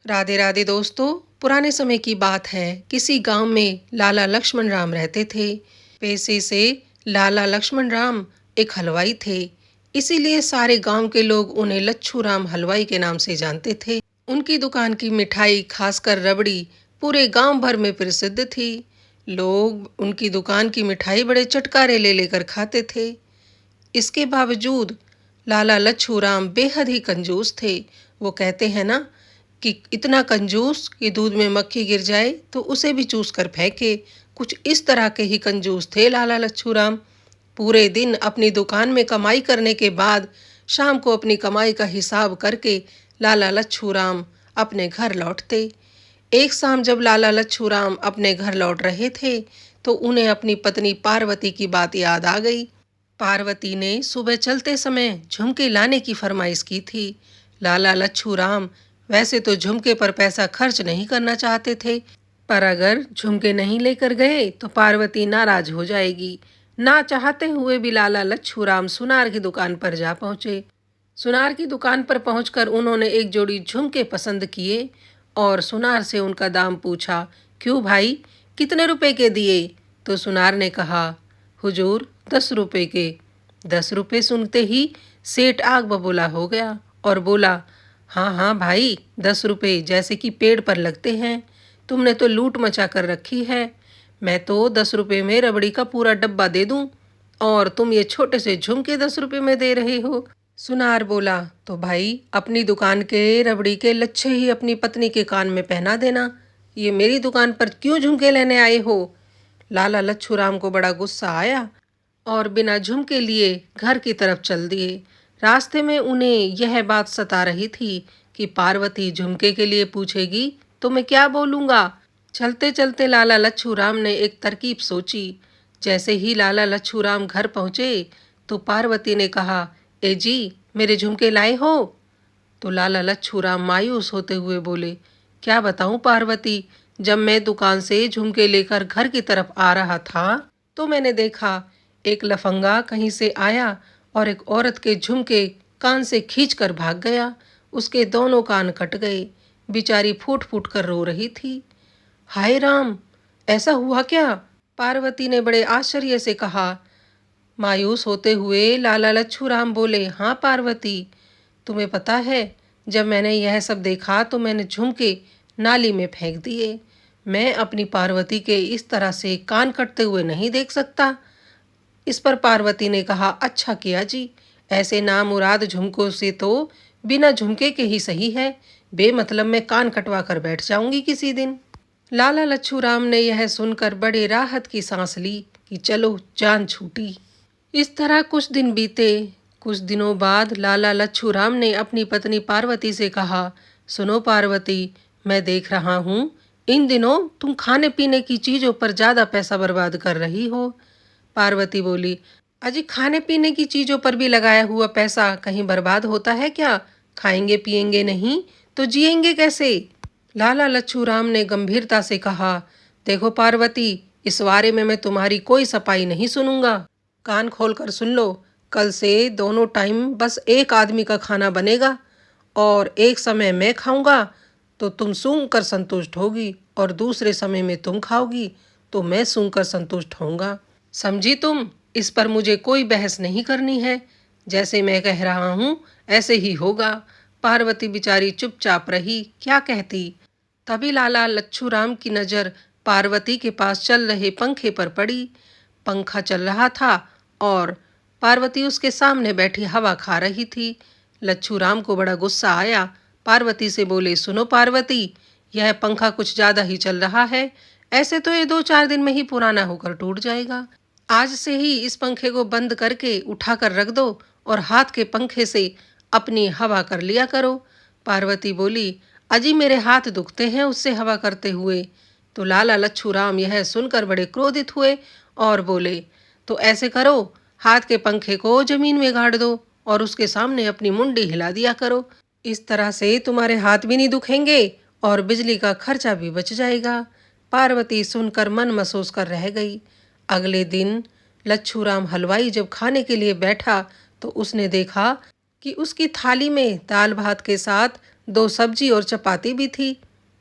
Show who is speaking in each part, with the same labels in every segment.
Speaker 1: राधे राधे दोस्तों। पुराने समय की बात है। किसी गांव में लाला लक्ष्मण राम रहते थे। पेशे से लाला लक्ष्मण राम एक हलवाई थे। इसीलिए सारे गांव के लोग उन्हें लच्छू राम हलवाई के नाम से जानते थे। उनकी दुकान की मिठाई, खासकर रबड़ी, पूरे गांव भर में प्रसिद्ध थी। लोग उनकी दुकान की मिठाई बड़े चटकारे ले लेकर खाते थे। इसके बावजूद लाला लच्छू राम बेहद ही कंजूस थे। वो कहते हैं ना कि इतना कंजूस कि दूध में मक्खी गिर जाए तो उसे भी चूस कर फेंके। कुछ इस तरह के ही कंजूस थे लाला लच्छू राम। पूरे दिन अपनी दुकान में कमाई करने के बाद शाम को अपनी कमाई का हिसाब करके लाला लच्छू राम अपने घर लौटते। एक शाम जब लाला लच्छू राम अपने घर लौट रहे थे तो उन्हें अपनी पत्नी पार्वती की बात याद आ गई। पार्वती ने सुबह चलते समय झुमके लाने की फरमाइश की थी। लाला लच्छू राम वैसे तो झुमके पर पैसा खर्च नहीं करना चाहते थे, पर अगर झुमके नहीं लेकर गए तो पार्वती नाराज हो जाएगी। ना चाहते हुए भी लाला लच्छू राम सुनार की दुकान पर जा पहुंचे। सुनार की दुकान पर पहुंचकर उन्होंने एक जोड़ी झुमके पसंद किए और सुनार से उनका दाम पूछा। क्यों भाई, कितने रुपए के दिए? तो सुनार ने कहा, हुजूर 10 रुपए के। 10 रुपए सुनते ही सेठ आग बबूला हो गया और बोला, हाँ हाँ भाई, 10 रुपए जैसे कि पेड़ पर लगते हैं। तुमने तो लूट मचा कर रखी है। मैं तो 10 रुपए में रबड़ी का पूरा डब्बा दे दूं और तुम ये छोटे से झुमके 10 रुपए में दे रहे हो। सुनार बोला, तो भाई अपनी दुकान के रबड़ी के लच्छे ही अपनी पत्नी के कान में पहना देना। ये मेरी दुकान पर क्यों झुमके लेने आए हो? लाला लच्छू राम को बड़ा गुस्सा आया और बिना झुमके लिए घर की तरफ चल दिए। रास्ते में उन्हें यह बात सता रही थी कि पार्वती झुमके के लिए पूछेगी तो मैं क्या बोलूँगा। चलते चलते लाला लच्छू राम ने एक तरकीब सोची। जैसे ही लाला लच्छू राम घर पहुँचे तो पार्वती ने कहा, ए जी, मेरे झुमके लाए हो? तो लाला लच्छू राम मायूस होते हुए बोले, क्या बताऊं पार्वती, जब मैं दुकान से झुमके लेकर घर की तरफ आ रहा था तो मैंने देखा एक लफंगा कहीं से आया और एक औरत के झुमके कान से खींच कर भाग गया। उसके दोनों कान कट गए। बेचारी फूट फूट कर रो रही थी। हाय राम, ऐसा हुआ क्या? पार्वती ने बड़े आश्चर्य से कहा। मायूस होते हुए लाला लच्छू राम बोले, हाँ पार्वती, तुम्हें पता है, जब मैंने यह सब देखा तो मैंने झुमके नाली में फेंक दिए। मैं अपनी पार्वती के इस तरह से कान कटते हुए नहीं देख सकता। इस पर पार्वती ने कहा, अच्छा किया जी, ऐसे नामुराद झुमकों से तो बिना झुमके के ही सही है। बेमतलब में कान कटवा कर बैठ जाऊंगी किसी दिन। लाला लच्छू राम ने यह सुनकर बड़े राहत की सांस ली कि चलो जान छूटी। इस तरह कुछ दिन बीते। कुछ दिनों बाद लाला लच्छू राम ने अपनी पत्नी पार्वती से कहा, सुनो पार्वती, मैं देख रहा हूँ इन दिनों तुम खाने पीने की चीज़ों पर ज़्यादा पैसा बर्बाद कर रही हो। पार्वती बोली, अजी खाने पीने की चीज़ों पर भी लगाया हुआ पैसा कहीं बर्बाद होता है क्या? खाएंगे पिएंगे नहीं तो जिएंगे कैसे? लाला लच्छू राम ने गंभीरता से कहा, देखो पार्वती, इस बारे में मैं तुम्हारी कोई सफाई नहीं सुनूंगा। कान खोल कर सुन लो, कल से दोनों टाइम बस एक आदमी का खाना बनेगा और एक समय मैं खाऊंगा तो तुम सूंघ कर संतुष्ट होगी और दूसरे समय में तुम खाओगी तो मैं सूंघ कर संतुष्ट होऊंगा। समझी तुम? इस पर मुझे कोई बहस नहीं करनी है। जैसे मैं कह रहा हूँ ऐसे ही होगा। पार्वती बेचारी चुपचाप रही, क्या कहती। तभी लाला लच्छू राम की नज़र पार्वती के पास चल रहे पंखे पर पड़ी। पंखा चल रहा था और पार्वती उसके सामने बैठी हवा खा रही थी। लच्छू राम को बड़ा गुस्सा आया। पार्वती से बोले, सुनो पार्वती, यह पंखा कुछ ज़्यादा ही चल रहा है। ऐसे तो ये 2-4 दिन में ही पुराना होकर टूट जाएगा। आज से ही इस पंखे को बंद करके उठा कर रख दो और हाथ के पंखे से अपनी हवा कर लिया करो। पार्वती बोली, अजी मेरे हाथ दुखते हैं उससे हवा करते हुए। तो लाला लच्छू राम यह सुनकर बड़े क्रोधित हुए और बोले, तो ऐसे करो, हाथ के पंखे को जमीन में गाड़ दो और उसके सामने अपनी मुंडी हिला दिया करो। इस तरह से तुम्हारे हाथ भी नहीं दुखेंगे और बिजली का खर्चा भी बच जाएगा। पार्वती सुनकर मन महसूस कर रह गई। अगले दिन लच्छू राम हलवाई जब खाने के लिए बैठा तो उसने देखा कि उसकी थाली में दाल भात के साथ 2 सब्जी और चपाती भी थी।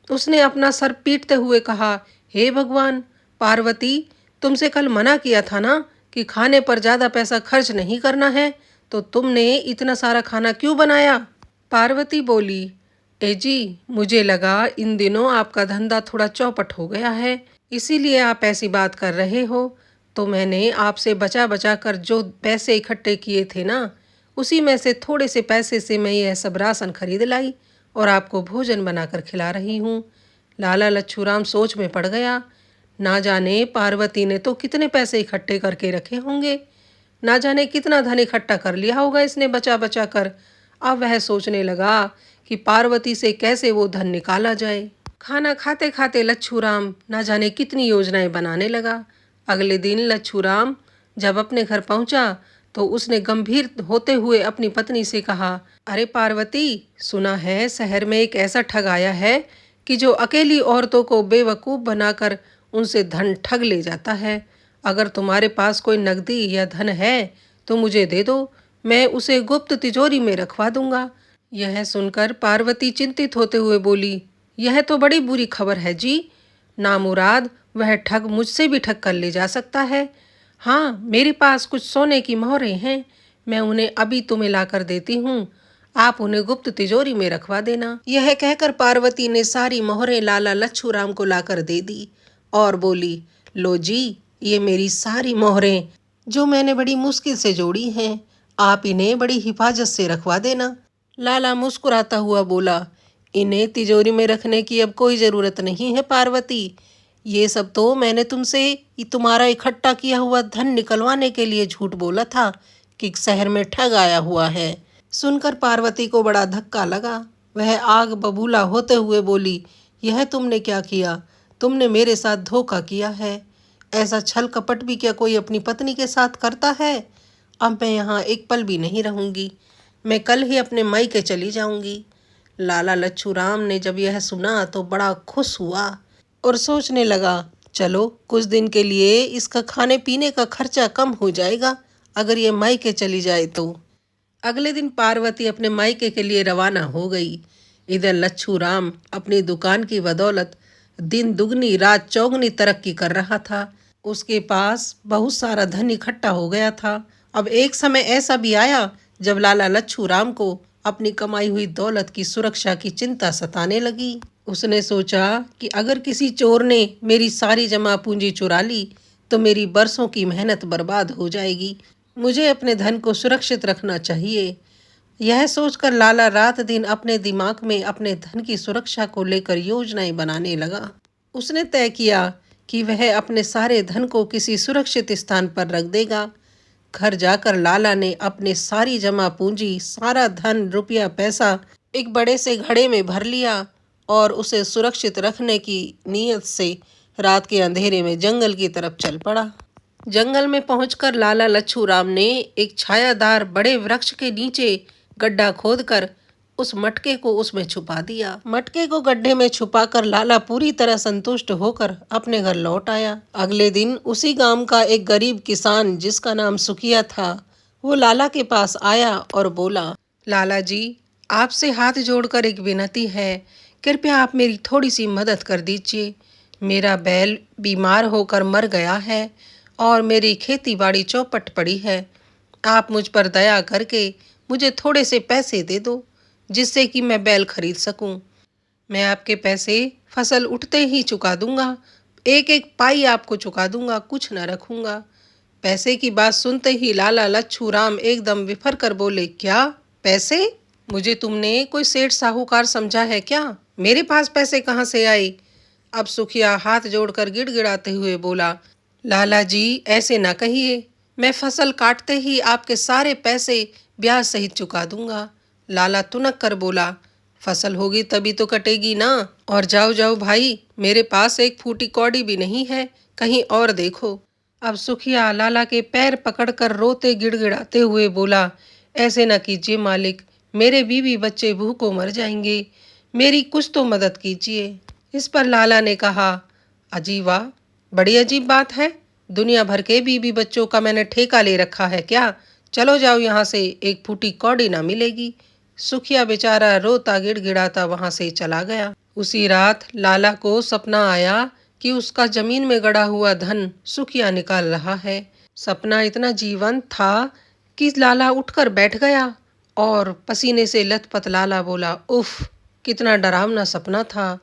Speaker 1: उसने अपना सर पीटते हुए कहा, हे भगवान, पार्वती, तुमसे कल मना किया था ना कि खाने पर ज़्यादा पैसा खर्च नहीं करना है, तो तुमने इतना सारा खाना क्यों बनाया? पार्वती बोली, ए जी, मुझे लगा इन दिनों आपका धंधा थोड़ा चौपट हो गया है, इसीलिए आप ऐसी बात कर रहे हो। तो मैंने आपसे बचा बचा कर जो पैसे इकट्ठे किए थे ना, उसी में से थोड़े से पैसे से मैं यह सब राशन खरीद लाई और आपको भोजन बनाकर खिला रही हूँ। लाला लच्छूराम सोच में पड़ गया। ना जाने पार्वती ने तो कितने पैसे इकट्ठे करके रखे होंगे, ना जाने कितना धन इकट्ठा कर लिया होगा इसने बचा बचा कर। अब वह सोचने लगा कि पार्वती से कैसे वो धन निकाला जाए। खाना खाते खाते लच्छूराम ना जाने कितनी योजनाएं बनाने लगा। अगले दिन लच्छूराम जब अपने घर पहुंचा तो उसने गंभीर होते हुए अपनी पत्नी से कहा, अरे पार्वती, सुना है शहर में एक ऐसा ठग आया है कि जो अकेली औरतों को बेवकूफ़ बनाकर उनसे धन ठग ले जाता है। अगर तुम्हारे पास कोई नकदी या धन है तो मुझे दे दो, मैं उसे गुप्त तिजोरी में रखवा दूंगा। यह सुनकर पार्वती चिंतित होते हुए बोली, यह तो बड़ी बुरी खबर है जी। नामुराद वह ठग मुझसे भी ठग कर ले जा सकता है। हाँ, मेरे पास कुछ सोने की मोहरें हैं, मैं उन्हें अभी तुम्हें लाकर देती हूँ, आप उन्हें गुप्त तिजोरी में रखवा देना। यह कहकर पार्वती ने सारी मोहरें लाला लच्छूराम को लाकर दे दी और बोली, लो जी, ये मेरी सारी मोहरें जो मैंने बड़ी मुश्किल से जोड़ी हैं, आप इन्हें बड़ी हिफाजत से रखवा देना। लाला मुस्कुराता हुआ बोला, इन्हें तिजोरी में रखने की अब कोई ज़रूरत नहीं है पार्वती, ये सब तो मैंने तुमसे तुम्हारा इकट्ठा किया हुआ धन निकलवाने के लिए झूठ बोला था कि शहर में ठग आया हुआ है। सुनकर पार्वती को बड़ा धक्का लगा। वह आग बबूला होते हुए बोली, यह तुमने क्या किया? तुमने मेरे साथ धोखा किया है। ऐसा छल कपट भी क्या कोई अपनी पत्नी के साथ करता है? अब मैं यहाँ एक पल भी नहीं रहूँगी, मैं कल ही अपने मायके चली जाऊँगी। लाला लच्छूराम ने जब यह सुना तो बड़ा खुश हुआ और सोचने लगा, चलो कुछ दिन के लिए इसका खाने पीने का खर्चा कम हो जाएगा अगर ये मायके चली जाए तो। अगले दिन पार्वती अपने मायके के लिए रवाना हो गई। इधर लच्छूराम अपनी दुकान की बदौलत दिन दुगनी रात चौगनी तरक्की कर रहा था। उसके पास बहुत सारा धन इकट्ठा हो गया था। अब एक समय ऐसा भी आया जब लाला लच्छूराम को अपनी कमाई हुई दौलत की सुरक्षा की चिंता सताने लगी। उसने सोचा कि अगर किसी चोर ने मेरी सारी जमा पूंजी चुरा ली तो मेरी बरसों की मेहनत बर्बाद हो जाएगी। मुझे अपने धन को सुरक्षित रखना चाहिए। यह सोचकर लाला रात दिन अपने दिमाग में अपने धन की सुरक्षा को लेकर योजनाएं बनाने लगा। उसने तय किया कि वह अपने सारे धन को किसी सुरक्षित स्थान पर रख देगा। घर जाकर लाला ने अपने सारी जमा पूंजी, सारा धन, रुपया पैसा एक बड़े से घड़े में भर लिया और उसे सुरक्षित रखने की नीयत से रात के अंधेरे में जंगल की तरफ चल पड़ा। जंगल में पहुंचकर लाला लच्छूराम ने एक छायादार बड़े वृक्ष के नीचे गड्ढा खोदकर उस मटके को उसमें छुपा दिया। मटके को गड्ढे में छुपाकर लाला पूरी तरह संतुष्ट होकर अपने घर लौट आया। अगले दिन उसी गांव का एक गरीब किसान जिसका नाम सुखिया था, वो लाला के पास आया और बोला, लाला जी, आपसे हाथ जोड़कर एक विनती है, कृपया आप मेरी थोड़ी सी मदद कर दीजिए। मेरा बैल बीमार होकर मर गया है और मेरी खेती बाड़ी चौपट पड़ी है। आप मुझ पर दया करके मुझे थोड़े से पैसे दे दो जिससे कि मैं बैल खरीद सकूं। मैं आपके पैसे फसल उठते ही चुका दूंगा, एक एक पाई आपको चुका दूंगा, कुछ न रखूंगा। पैसे की बात सुनते ही लाला लच्छूराम एकदम विफर कर बोले, क्या पैसे? मुझे तुमने कोई सेठ साहूकार समझा है क्या? मेरे पास पैसे कहाँ से आए? अब सुखिया हाथ जोड़कर गिड़गिड़ाते हुए बोला, लाला जी, ऐसे ना कहिए, मैं फसल काटते ही आपके सारे पैसे ब्याज सहित चुका दूंगा। लाला तुनक कर बोला, फसल होगी तभी तो कटेगी ना। और जाओ जाओ भाई, मेरे पास एक फूटी कौड़ी भी नहीं है, कहीं और देखो। अब सुखिया लाला के पैर पकड़कर रोते गिड़गिड़ाते हुए बोला, ऐसे न कीजिए मालिक, मेरे बीवी बच्चे भूखों मर जाएंगे, मेरी कुछ तो मदद कीजिए। इस पर लाला ने कहा, अजीब वाह, बड़ी अजीब बात है, दुनिया भर के बीवी बच्चों का मैंने ठेका ले रखा है क्या? चलो जाओ यहाँ से, एक फूटी कौड़ी ना मिलेगी। सुखिया बेचारा रोता गिड़गिड़ाता वहां से चला गया। उसी रात लाला को सपना आया कि उसका जमीन में गड़ा हुआ धन सुखिया निकाल रहा है। सपना इतना जीवंत था कि लाला उठकर बैठ गया और पसीने से लथपथ लाला बोला, उफ, कितना डरावना सपना था।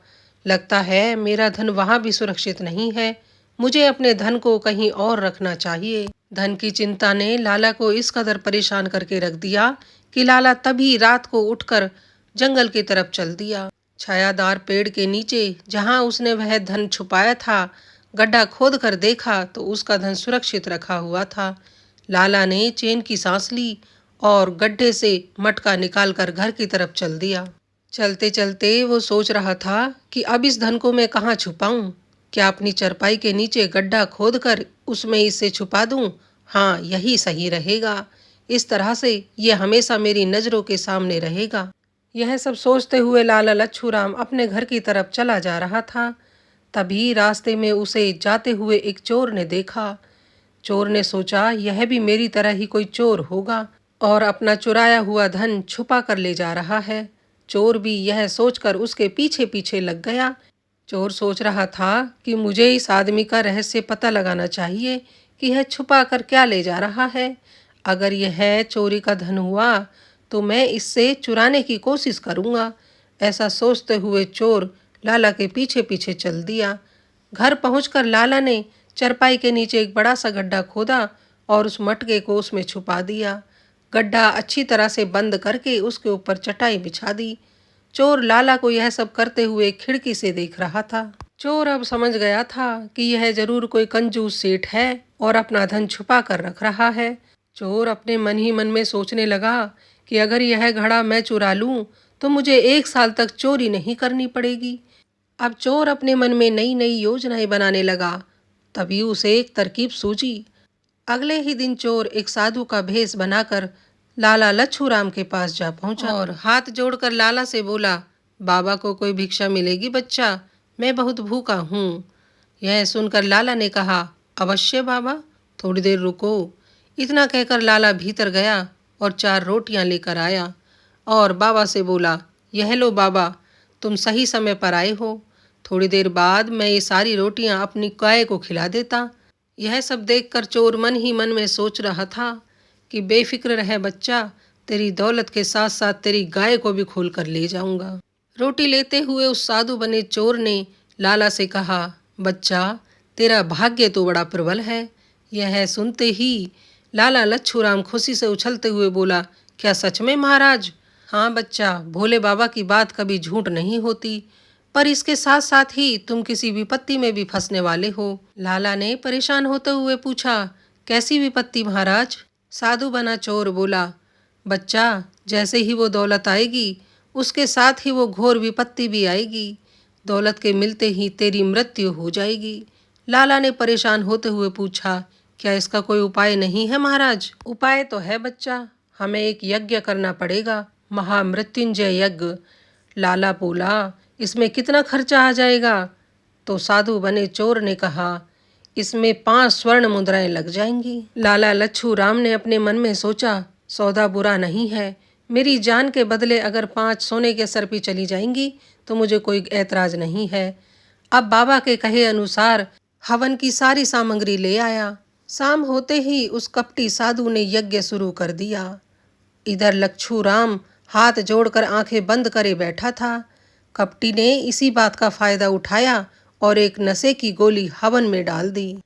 Speaker 1: लगता है मेरा धन वहां भी सुरक्षित नहीं है। मुझे अपने धन को कहीं और रखना चाहिए। धन की चिंता ने लाला को इस कदर परेशान करके रख दिया कि लाला तभी रात को उठकर जंगल की तरफ चल दिया। छायादार पेड़ के नीचे जहां उसने वह धन छुपाया था, गड्ढा खोद कर देखा तो उसका धन सुरक्षित रखा हुआ था। लाला ने चैन की सांस ली और गड्ढे से मटका निकालकर घर की तरफ चल दिया। चलते चलते वो सोच रहा था कि अब इस धन को मैं कहाँ छुपाऊं? क्या अपनी चरपाई के नीचे गड्ढा खोदकर उसमें इसे छुपा दूं? हाँ, यही सही रहेगा। इस तरह से ये हमेशा मेरी नजरों के सामने रहेगा। यह सब सोचते हुए लाला लच्छूराम अपने घर की तरफ चला जा रहा था। तभी रास्ते में उसे जाते हुए एक चोर ने देखा। चोर ने सोचा यह भी मेरी तरह ही कोई चोर होगा और अपना चुराया हुआ धन छुपा कर ले जा रहा है। चोर भी यह सोचकर उसके पीछे पीछे लग गया। चोर सोच रहा था कि मुझे इस आदमी का रहस्य पता लगाना चाहिए कि यह छुपा कर क्या ले जा रहा है। अगर यह चोरी का धन हुआ तो मैं इससे चुराने की कोशिश करूंगा। ऐसा सोचते हुए चोर लाला के पीछे पीछे चल दिया। घर पहुंचकर लाला ने चरपाई के नीचे एक बड़ा सा गड्ढा खोदा और उस मटके को उसमें छुपा दिया। गड्ढा अच्छी तरह से बंद करके उसके ऊपर चटाई बिछा दी। चोर लाला को यह सब करते हुए खिड़की से देख रहा था। चोर अब समझ गया था कि यह जरूर कोई कंजूस सेठ है और अपना धन छुपा कर रख रहा है। चोर अपने मन ही मन में सोचने लगा कि अगर यह घड़ा मैं चुरा लूं तो मुझे 1 साल तक चोरी नहीं करनी पड़ेगी। अब चोर अपने मन में नई नई योजनाएं बनाने लगा। तभी उसे एक तरकीब सूझी। अगले ही दिन चोर एक साधु का भेष बनाकर लाला लच्छूराम के पास जा पहुंचा और हाथ जोड़कर लाला से बोला, बाबा को कोई भिक्षा मिलेगी बच्चा? मैं बहुत भूखा हूँ। यह सुनकर लाला ने कहा, अवश्य बाबा, थोड़ी देर रुको। इतना कहकर लाला भीतर गया और 4 रोटियां लेकर आया और बाबा से बोला, यह लो बाबा, तुम सही समय पर आए हो। थोड़ी देर बाद मैं ये सारी रोटियां अपनी गाय को खिला देता। यह सब देखकर चोर मन ही मन में सोच रहा था कि बेफिक्र रह बच्चा, तेरी दौलत के साथ साथ तेरी गाय को भी खोल कर ले जाऊंगा। रोटी लेते हुए उस साधु बने चोर ने लाला से कहा, बच्चा, तेरा भाग्य तो बड़ा प्रबल है। यह सुनते ही लाला लच्छूराम खुशी से उछलते हुए बोला, क्या सच में महाराज? हाँ बच्चा, भोले बाबा की बात कभी झूठ नहीं होती, पर इसके साथ साथ ही तुम किसी विपत्ति में भी फंसने वाले हो। लाला ने परेशान होते हुए पूछा, कैसी विपत्ति महाराज? साधु बना चोर बोला, बच्चा, जैसे ही वो दौलत आएगी उसके साथ ही वो घोर विपत्ति भी आएगी। दौलत के मिलते ही तेरी मृत्यु हो जाएगी। लाला ने परेशान होते हुए पूछा, क्या इसका कोई उपाय नहीं है महाराज? उपाय तो है बच्चा, हमें एक यज्ञ करना पड़ेगा, महामृत्युंजय यज्ञ। लाला बोला, इसमें कितना खर्चा आ जाएगा? तो साधु बने चोर ने कहा, इसमें 5 स्वर्ण मुद्राएं लग जाएंगी। लाला लच्छूराम ने अपने मन में सोचा, सौदा बुरा नहीं है। मेरी जान के बदले अगर 5 सोने के सरपी चली जाएंगी तो मुझे कोई ऐतराज नहीं है। अब बाबा के कहे अनुसार हवन की सारी सामग्री ले आया। शाम होते ही उस कपटी साधु ने यज्ञ शुरू कर दिया। इधर लच्छूराम हाथ जोड़कर आंखें बंद करे बैठा था। कपटी ने इसी बात का फायदा उठाया और एक नशे की गोली हवन में डाल दी।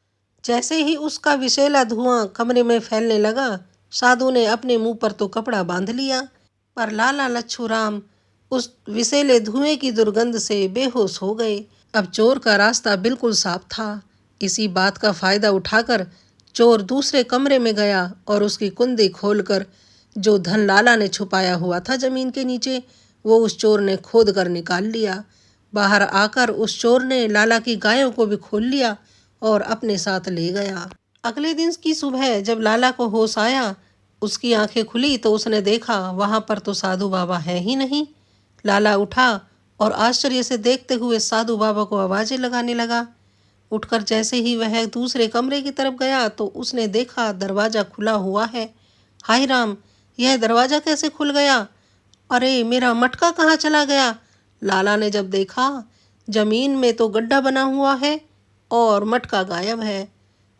Speaker 1: जैसे ही उसका विषैला धुआं कमरे में फैलने लगा, साधु ने अपने मुंह पर तो कपड़ा बांध लिया, पर लाला लच्छूराम उस विषैले धुएं की दुर्गंध से बेहोश हो गए। अब चोर का रास्ता बिल्कुल साफ था। इसी बात का फायदा उठाकर चोर दूसरे कमरे में गया और उसकी कुंडी खोलकर जो धन लाला ने छुपाया हुआ था जमीन के नीचे, वो उस चोर ने खोद कर निकाल लिया। बाहर आकर उस चोर ने लाला की गायों को भी खोल लिया और अपने साथ ले गया। अगले दिन की सुबह जब लाला को होश आया, उसकी आंखें खुली तो उसने देखा वहां पर तो साधु बाबा है ही नहीं। लाला उठा और आश्चर्य से देखते हुए साधु बाबा को आवाजें लगाने लगा। उठकर जैसे ही वह दूसरे कमरे की तरफ गया तो उसने देखा दरवाजा खुला हुआ है। हाय राम, यह दरवाजा कैसे खुल गया? अरे मेरा मटका कहाँ चला गया? लाला ने जब देखा, जमीन में तो गड्ढा बना हुआ है और मटका गायब है।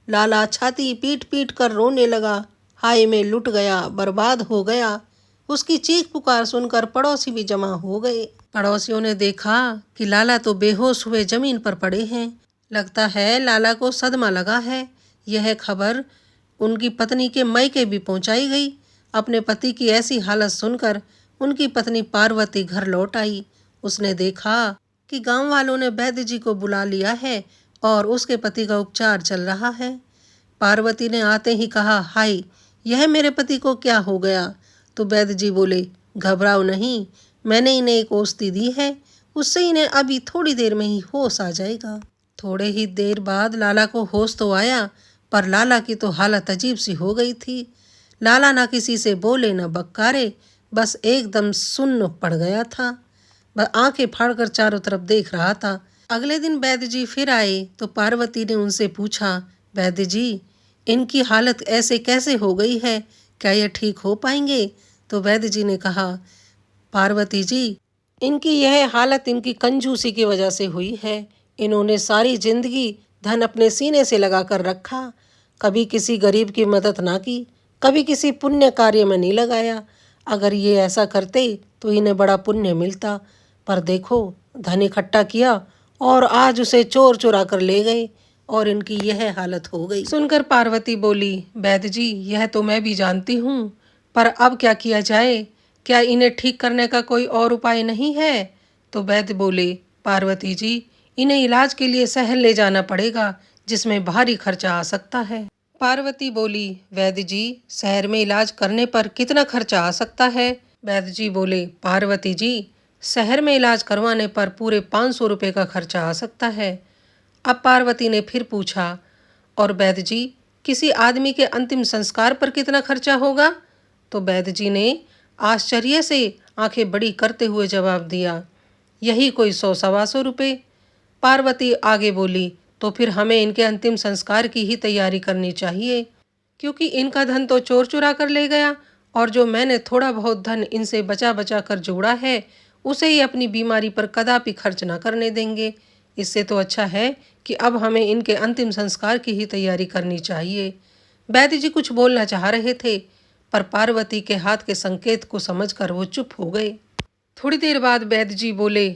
Speaker 1: लाला छाती पीट पीट कर रोने लगा। हाय मैं लुट गया, बर्बाद हो गया। उसकी चीख पुकार सुनकर पड़ोसी भी जमा हो गए। पड़ोसियों ने देखा कि लाला तो बेहोश हुए जमीन पर पड़े हैं। लगता है लाला को सदमा लगा है। यह खबर उनकी पत्नी के मायके भी पहुंचाई गई। अपने पति की ऐसी हालत सुनकर उनकी पत्नी पार्वती घर लौट आई। उसने देखा कि गांव वालों ने वैद्य जी को बुला लिया है और उसके पति का उपचार चल रहा है। पार्वती ने आते ही कहा, हाय यह मेरे पति को क्या हो गया? तो वैद्य जी बोले, घबराओ नहीं, मैंने इन्हें एक औषधि दी है, उससे इन्हें अभी थोड़ी देर में ही होश आ जाएगा। थोड़े ही देर बाद लाला को होश तो आया, पर लाला की तो हालत अजीब सी हो गई थी। लाला ना किसी से बोले न बक्कारे, बस एकदम सुन्न पड़ गया था। वह आंखें फाड़कर चारों तरफ देख रहा था। अगले दिन वैद्य जी फिर आए तो पार्वती ने उनसे पूछा, वैद्य जी इनकी हालत ऐसे कैसे हो गई है, क्या यह ठीक हो पाएंगे? तो वैद्य जी ने कहा, पार्वती जी इनकी यह हालत इनकी कंजूसी की वजह से हुई है। इन्होंने सारी जिंदगी धन अपने सीने से लगा कर रखा, कभी किसी गरीब की मदद ना की, कभी किसी पुण्य कार्य में नहीं लगाया। अगर ये ऐसा करते तो इन्हें बड़ा पुण्य मिलता, पर देखो धन इकट्ठा किया और आज उसे चोर चुरा कर ले गए और इनकी यह हालत हो गई। सुनकर पार्वती बोली, वैद्य जी यह तो मैं भी जानती हूँ, पर अब क्या किया जाए? क्या इन्हें ठीक करने का कोई और उपाय नहीं है? तो वैद्य बोले, पार्वती जी इन्हें इलाज के लिए शहर ले जाना पड़ेगा, जिसमें भारी खर्चा आ सकता है। पार्वती बोली, वैद्य जी शहर में इलाज करने पर कितना खर्चा आ सकता है? वैद्य जी बोले, पार्वती जी शहर में इलाज करवाने पर पूरे 500 रुपये का खर्चा आ सकता है। अब पार्वती ने फिर पूछा, और वैद्य जी किसी आदमी के अंतिम संस्कार पर कितना खर्चा होगा? तो वैद्य जी ने आश्चर्य से आंखें बड़ी करते हुए जवाब दिया, यही कोई 100-125 रुपये। पार्वती आगे बोली, तो फिर हमें इनके अंतिम संस्कार की ही तैयारी करनी चाहिए, क्योंकि इनका धन तो चोर चुरा कर ले गया और जो मैंने थोड़ा बहुत धन इनसे बचा बचा कर जोड़ा है उसे ही अपनी बीमारी पर कदापि खर्च न करने देंगे। इससे तो अच्छा है कि अब हमें इनके अंतिम संस्कार की ही तैयारी करनी चाहिए। वैद्य जी कुछ बोलना चाह रहे थे, पर पार्वती के हाथ के संकेत को समझकर वो चुप हो गए। थोड़ी देर बाद वैद्य जी बोले,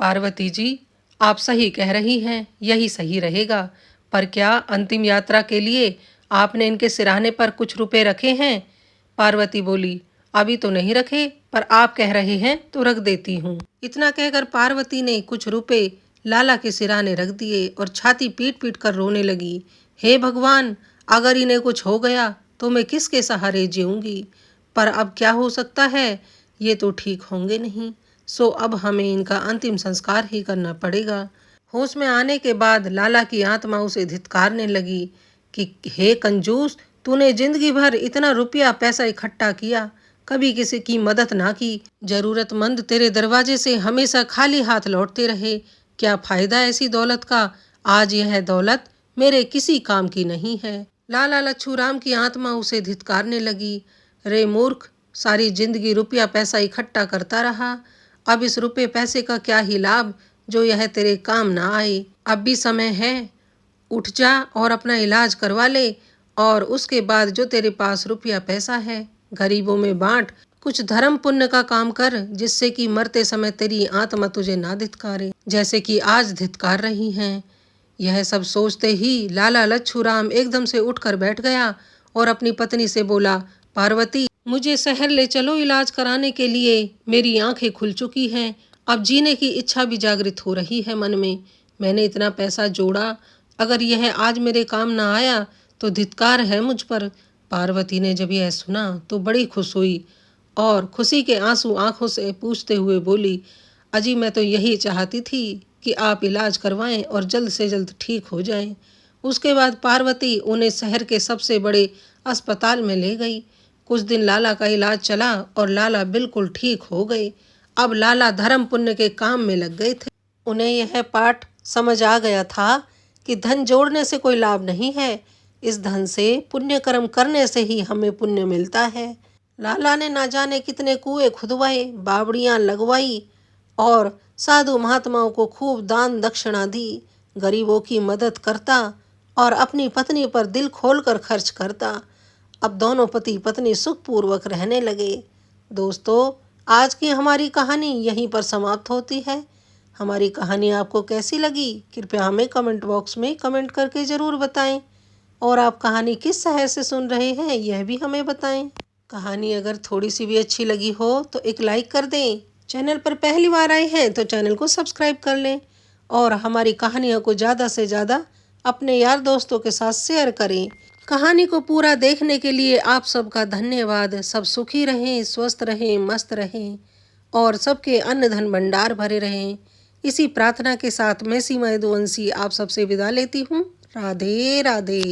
Speaker 1: पार्वती जी आप सही कह रही हैं, यही सही रहेगा, पर क्या अंतिम यात्रा के लिए आपने इनके सिरहाने पर कुछ रुपए रखे हैं? पार्वती बोली, अभी तो नहीं रखे, पर आप कह रहे हैं तो रख देती हूँ। इतना कहकर पार्वती ने कुछ रुपए लाला के सिरहाने रख दिए और छाती पीट पीट कर रोने लगी। हे भगवान, अगर इन्हें कुछ हो गया तो मैं किसके सहारे जीऊंगी? पर अब क्या हो सकता है, ये तो ठीक होंगे नहीं, सो अब हमें इनका अंतिम संस्कार ही करना पड़ेगा। होश में आने के बाद लाला की आत्मा उसे धिक्कारने लगी कि हे कंजूस, तूने जिंदगी भर इतना रुपया पैसा इकट्ठा किया, कभी किसी की मदद ना की, जरूरतमंद तेरे दरवाजे से हमेशा खाली हाथ लौटते रहे, क्या फायदा ऐसी दौलत का? आज यह दौलत मेरे किसी काम की नहीं है। लाला लच्छूराम की आत्मा उसे धिक्कारने लगी, रे मूर्ख, सारी जिंदगी रुपया पैसा इकट्ठा करता रहा, अब इस रुपये पैसे का क्या ही लाभ जो यह तेरे काम ना आए। अब भी समय है, उठ जा और अपना इलाज करवा ले और उसके बाद जो तेरे पास रुपया पैसा है गरीबों में बांट, कुछ धर्म पुण्य का काम कर, जिससे कि मरते समय तेरी आत्मा तुझे ना धिक्कारे जैसे कि आज धिक्कार रही हैं। यह सब सोचते ही लाला लच्छूराम एकदम से उठकर बैठ गया और अपनी पत्नी से बोला, पार्वती मुझे शहर ले चलो इलाज कराने के लिए, मेरी आंखें खुल चुकी हैं, अब जीने की इच्छा भी जागृत हो रही है मन में। मैंने इतना पैसा जोड़ा, अगर यह आज मेरे काम ना आया तो धिक्कार है मुझ पर। पार्वती ने जब यह सुना तो बड़ी खुश हुई और खुशी के आंसू आंखों से पूछते हुए बोली, अजी मैं तो यही चाहती थी कि आप इलाज करवाएं और जल्द से जल्द ठीक हो जाएं। उसके बाद पार्वती उन्हें शहर के सबसे बड़े अस्पताल में ले गई। कुछ दिन लाला का इलाज चला और लाला बिल्कुल ठीक हो गए। अब लाला धर्म पुण्य के काम में लग गए थे। उन्हें यह पाठ समझ आ गया था कि धन जोड़ने से कोई लाभ नहीं है, इस धन से पुण्य कर्म करने से ही हमें पुण्य मिलता है। लाला ने ना जाने कितने कुएं खुदवाए, बावड़ियां लगवाई और साधु महात्माओं को खूब दान दक्षिणा दी। गरीबों की मदद करता और अपनी पत्नी पर दिल खोलकर खर्च करता। अब दोनों पति पत्नी सुखपूर्वक रहने लगे। दोस्तों, आज की हमारी कहानी यहीं पर समाप्त होती है। हमारी कहानी आपको कैसी लगी? कृपया हमें कमेंट बॉक्स में कमेंट करके ज़रूर बताएं। और आप कहानी किस शहर से सुन रहे हैं यह भी हमें बताएं। कहानी अगर थोड़ी सी भी अच्छी लगी हो तो एक लाइक कर दें। चैनल पर पहली बार आए हैं तो चैनल को सब्सक्राइब कर लें और हमारी कहानियों को ज़्यादा से ज़्यादा अपने यार दोस्तों के साथ शेयर करें। कहानी को पूरा देखने के लिए आप सबका धन्यवाद। सब सुखी रहें, स्वस्थ रहें, मस्त रहें और सबके अन्न धन भंडार भरे रहें। इसी प्रार्थना के साथ मैं सीमा यदुवंशी आप सबसे विदा लेती हूँ। राधे राधे।